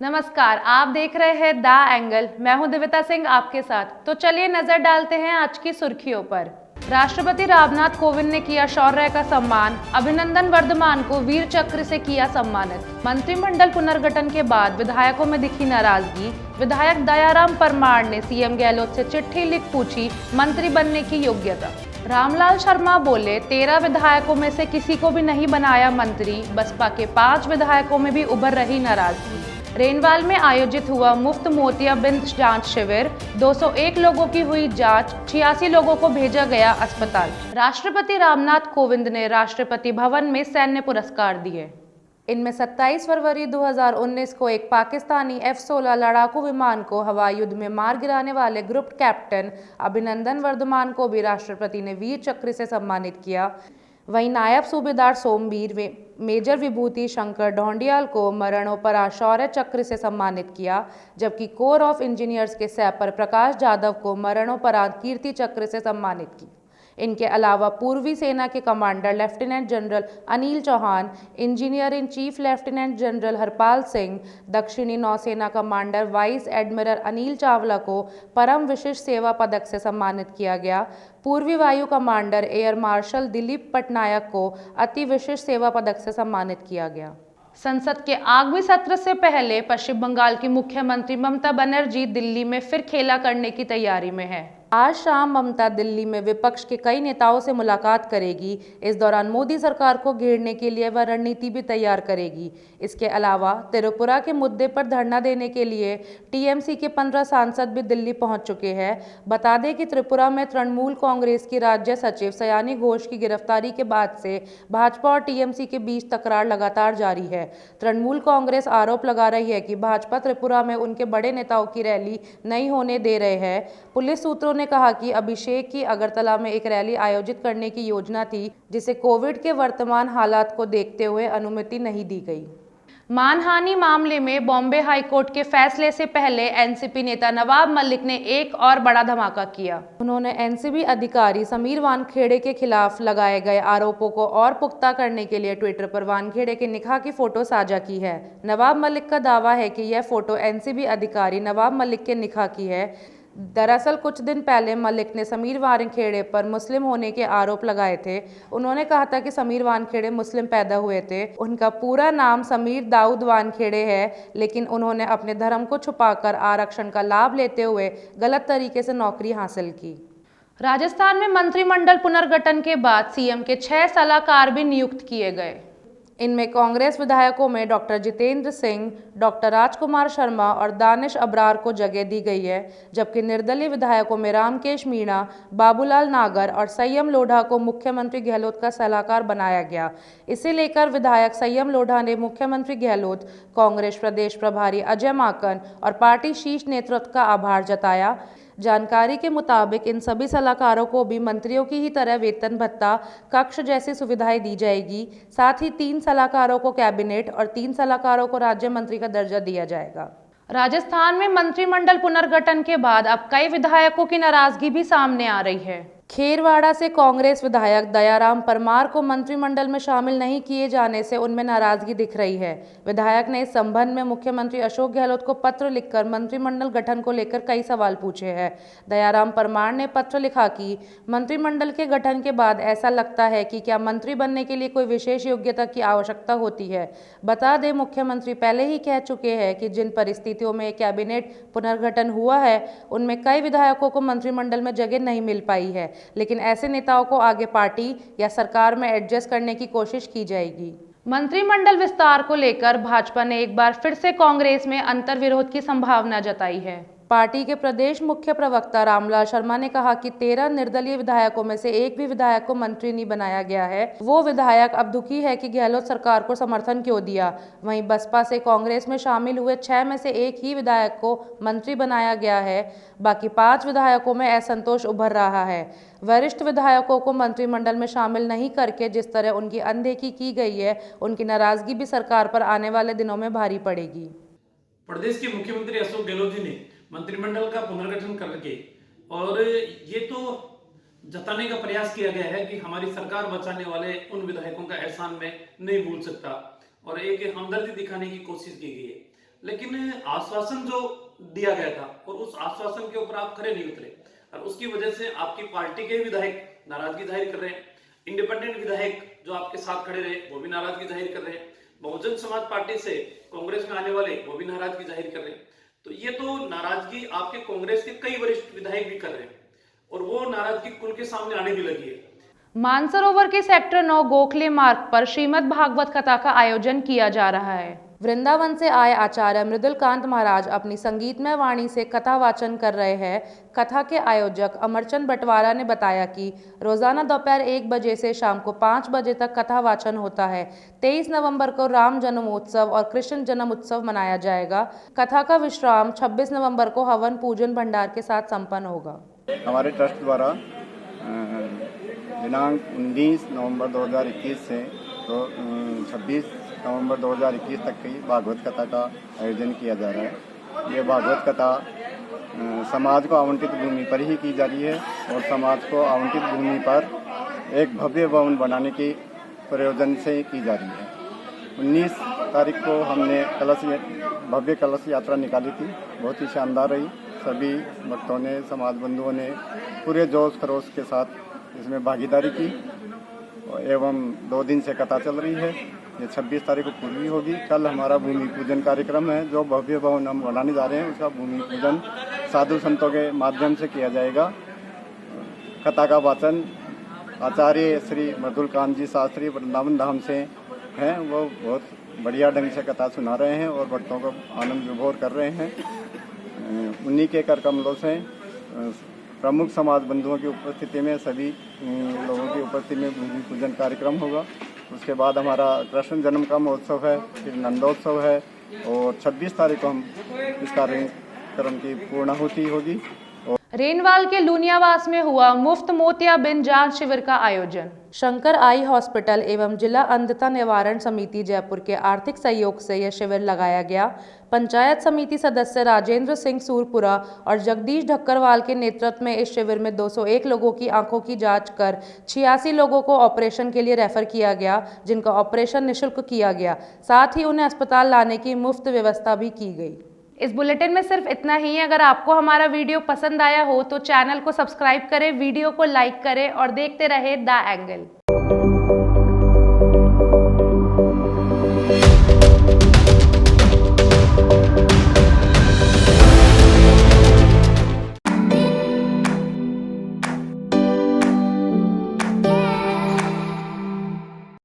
नमस्कार, आप देख रहे हैं द एंगल। मैं हूं दिव्यता सिंह आपके साथ। तो चलिए नजर डालते हैं आज की सुर्खियों पर। राष्ट्रपति रामनाथ कोविंद ने किया शौर्य का सम्मान। अभिनंदन वर्धमान को वीर चक्र से किया सम्मानित। मंत्रिमंडल पुनर्गठन के बाद विधायकों में दिखी नाराजगी। विधायक दयाराम परमार ने सीएम गहलोत से चिट्ठी लिख पूछी मंत्री बनने की योग्यता। रामलाल शर्मा बोले 13 विधायकों में से किसी को भी नहीं बनाया मंत्री। बसपा के 5 विधायकों में भी उभर रही नाराजगी। रेनवाल में आयोजित हुआ मुफ्त मोतियाबिंद जांच शिविर। 201 लोगों की हुई जांच, 86 लोगों को भेजा गया अस्पताल। राष्ट्रपति रामनाथ कोविंद ने राष्ट्रपति भवन में सैन्य पुरस्कार दिए। इनमें 27 फरवरी 2019 को एक पाकिस्तानी F-16 लड़ाकू विमान को हवाई युद्ध में मार गिराने वाले ग्रुप कैप्टन अभिनंदन वर्धमान को भी राष्ट्रपति ने वीर चक्र से सम्मानित किया। वहीं नायब सूबेदार सोमवीर मेजर विभूति शंकर ढोंडियाल को मरणोपरांत शौर्य चक्र से सम्मानित किया, जबकि कोर ऑफ इंजीनियर्स के सैपर प्रकाश जाधव को मरणोपरांत कीर्ति चक्र से सम्मानित की। इनके अलावा पूर्वी सेना के commander lieutenant general Anil Chauhan, engineer in chief lieutenant general Harpal Singh, दक्षिणी नौसेना commander vice admiral Anil Chawla को परम विशिष्ट सेवा पदक से सम्मानित किया गया। पूर्वी वायु commander air marshal Dilip Patnaik को अति विशिष्ट सेवा पदक से सम्मानित किया गया। संसद के आगामी सत्र से पहले पश्चिम बंगाल की मुख्यमंत्री ममता बनर्जी दिल्ली में फिर खेला करने की तैयारी में है। आज शाम ममता दिल्ली में विपक्ष के कई नेताओं से मुलाकात करेगी। इस दौरान मोदी सरकार को घेरने के लिए वह रणनीति भी तैयार करेगी। इसके अलावा त्रिपुरा के मुद्दे पर धरना देने के लिए टीएमसी के 15 सांसद भी दिल्ली पहुंच चुके हैं। बता दें कि त्रिपुरा में तृणमूल कांग्रेस की राज्य सचिव सयानी घोष की गिरफ्तारी के बाद से भाजपा और टीएमसी के बीच तकरार लगातार जारी है। तृणमूल कांग्रेस आरोप लगा रही है कि भाजपा त्रिपुरा में उनके बड़े नेताओं की रैली नहीं होने दे रहे हैं। पुलिस सूत्रों ने कहा कि अभिषेक की अगरतला में एक रैली आयोजित करने की योजना थी, जिसे कोविड के वर्तमान हालात को देखते हुए अनुमति नहीं दी गई। मानहानि मामले में बॉम्बे हाईकोर्ट के फैसले से पहले एनसीपी नेता नवाब मलिक ने एक और बड़ा धमाका किया। उन्होंने एनसीबी अधिकारी समीर वानखेड़े के खिलाफ लगाए गए आरोपों को और पुख्ता करने के लिए ट्विटर पर वानखेड़े के निकाह की फोटो साझा की है। नवाब मलिक का दावा है कि यह फोटो एनसीबी अधिकारी नवाब मलिक के निकाह की है। दरअसल कुछ दिन पहले मलिक ने समीर वानखेड़े पर मुस्लिम होने के आरोप लगाए थे। उन्होंने कहा था कि समीर वानखेड़े मुस्लिम पैदा हुए थे। उनका पूरा नाम समीर दाऊद वानखेड़े है, लेकिन उन्होंने अपने धर्म को छुपाकर आरक्षण का लाभ लेते हुए गलत तरीके से नौकरी हासिल की। राजस्थान में मंत्रिमंडल पुनर्गठन के बाद सीएम के 6 सलाहकार भी नियुक्त किए गए। इनमें कांग्रेस विधायकों में डॉक्टर जितेंद्र सिंह, डॉक्टर राजकुमार शर्मा और दानिश अब्रार को जगह दी गई है, जबकि निर्दलीय विधायकों में रामकेश मीणा, बाबूलाल नागर और संयम लोढ़ा को मुख्यमंत्री गहलोत का सलाहकार बनाया गया। इसे लेकर विधायक संयम लोढ़ा ने मुख्यमंत्री गहलोत, कांग्रेस प्रदेश प्रभारी अजय माकन और पार्टी शीर्ष नेतृत्व का आभार जताया। जानकारी के मुताबिक इन सभी सलाहकारों को भी मंत्रियों की ही तरह वेतन भत्ता, कक्ष जैसी सुविधाएं दी जाएगी। साथ ही 3 सलाहकारों को कैबिनेट और 3 सलाहकारों को राज्य मंत्री का दर्जा दिया जाएगा। राजस्थान में मंत्रिमंडल पुनर्गठन के बाद अब कई विधायकों की नाराजगी भी सामने आ रही है। खेरवाड़ा से कांग्रेस विधायक दयाराम परमार को मंत्रिमंडल में शामिल नहीं किए जाने से उनमें नाराजगी दिख रही है। विधायक ने इस संबंध में मुख्यमंत्री अशोक गहलोत को पत्र लिखकर मंत्रिमंडल गठन को लेकर कई सवाल पूछे हैं। दयाराम परमार ने पत्र लिखा कि मंत्रिमंडल के गठन के बाद ऐसा लगता है कि क्या मंत्री बनने के लिए कोई विशेष योग्यता की आवश्यकता होती है। बता दें, मुख्यमंत्री पहले ही कह चुके हैं कि जिन परिस्थितियों में कैबिनेट पुनर्गठन हुआ है उनमें कई विधायकों को मंत्रिमंडल में जगह नहीं मिल पाई है, लेकिन ऐसे नेताओं को आगे पार्टी या सरकार में एडजस्ट करने की कोशिश की जाएगी। मंत्रिमंडल विस्तार को लेकर भाजपा ने एक बार फिर से कांग्रेस में अंतर्विरोध की संभावना जताई है। पार्टी के प्रदेश मुख्य प्रवक्ता रामलाल शर्मा ने कहा कि 13 निर्दलीय विधायकों में से एक भी विधायक को मंत्री नहीं बनाया गया है। वो विधायक अब दुखी है कि गहलोत सरकार को समर्थन क्यों दिया। वहीं बसपा से कांग्रेस में शामिल हुए 6 में से एक ही विधायक को मंत्री बनाया गया है। बाकी 5 विधायकों में असंतोष उभर रहा है। वरिष्ठ विधायकों को मंत्रिमंडल में शामिल नहीं करके जिस तरह उनकी अनदेखी की गई है, उनकी नाराजगी भी सरकार पर आने वाले दिनों में भारी पड़ेगी। प्रदेश के मुख्यमंत्री अशोक गहलोत जी ने मंत्रिमंडल का पुनर्गठन करके और ये तो जताने का प्रयास किया गया है कि हमारी सरकार बचाने वाले उन विधायकों का एहसान मैं नहीं भूल सकता, और एक हमदर्दी दिखाने की कोशिश की गई है। लेकिन आश्वासन जो दिया गया था और उस आश्वासन के ऊपर आप खरे नहीं उतरे, और उसकी वजह से आपकी पार्टी के विधायक नाराजगी जाहिर कर रहे हैं। इंडिपेंडेंट विधायक जो आपके साथ खड़े रहे वो भी नाराजगी जाहिर कर रहे हैं। बहुजन समाज पार्टी से कांग्रेस में आने वाले वो भी नाराजगी जाहिर कर रहे हैं। तो ये तो नाराजगी आपके कांग्रेस के कई वरिष्ठ विधायक भी कर रहे हैं, और वो नाराजगी खुल के सामने आने भी लगी है। मानसरोवर के सेक्टर 9 गोखले मार्ग पर श्रीमद् भागवत कथा का आयोजन किया जा रहा है। वृंदावन से आए आचार्य मृदुलकांत महाराज अपनी संगीतमय वाणी से कथा वाचन कर रहे हैं। कथा के आयोजक अमरचंद बंटवारा ने बताया कि रोजाना दोपहर 1 बजे से शाम को 5 बजे तक कथा वाचन होता है। 23 नवंबर को राम जन्मोत्सव और कृष्ण जन्म उत्सव मनाया जाएगा। कथा का विश्राम 26 नवंबर को हवन पूजन भंडार के साथ संपन्न होगा। हमारे ट्रस्ट द्वारा दिनांक 19 नवंबर 2021 से तो 26 नवंबर 2021 तक की भागवत कथा का आयोजन किया जा रहा है। ये भागवत कथा समाज को आवंटित भूमि पर ही की जा रही है, और समाज को आवंटित भूमि पर एक भव्य भवन बनाने की प्रयोजन से की जा रही है। 19 तारीख को हमने भव्य कलश यात्रा निकाली थी, बहुत ही शानदार रही। सभी भक्तों ने, समाज बंधुओं ने पूरे जोश खरोश के साथ इसमें भागीदारी की, एवं 2 दिन से कथा चल रही है। ये 26 तारीख को पूरी होगी। कल हमारा भूमि पूजन कार्यक्रम है। जो भव्य भवन हम बनाने जा रहे हैं उसका भूमि पूजन साधु संतों के माध्यम से किया जाएगा। कथा का वाचन आचार्य श्री मृदुलकांत जी शास्त्री वृंदावन धाम से हैं। वो बहुत बढ़िया ढंग से कथा सुना रहे हैं और भक्तों को आनंद विभोर कर रहे हैं। उन्हीं के कर कमलों से प्रमुख समाज बंधुओं की उपस्थिति में, सभी लोगों की उपस्थिति में भूमि पूजन कार्यक्रम होगा। उसके बाद हमारा कृष्ण जन्म का महोत्सव है, फिर नंदोत्सव है, और 26 तारीख को हम इस कार्यक्रम की पूर्णाहुति होगी। रेनवाल के लूनियावास में हुआ मुफ्त मोतियाबिंद जांच शिविर का आयोजन। शंकर आई हॉस्पिटल एवं जिला अंधता निवारण समिति जयपुर के आर्थिक सहयोग से यह शिविर लगाया गया। पंचायत समिति सदस्य राजेंद्र सिंह सूरपुरा और जगदीश ढक्करवाल के नेतृत्व में इस शिविर में 201 लोगों की आंखों की जांच कर 86 लोगों को ऑपरेशन के लिए रेफर किया गया, जिनका ऑपरेशन निःशुल्क किया गया। साथ ही उन्हें अस्पताल लाने की मुफ्त व्यवस्था भी की गई। इस बुलेटिन में सिर्फ इतना ही है। अगर आपको हमारा वीडियो पसंद आया हो तो चैनल को सब्सक्राइब करें, वीडियो को लाइक करें और देखते रहे द एंगल।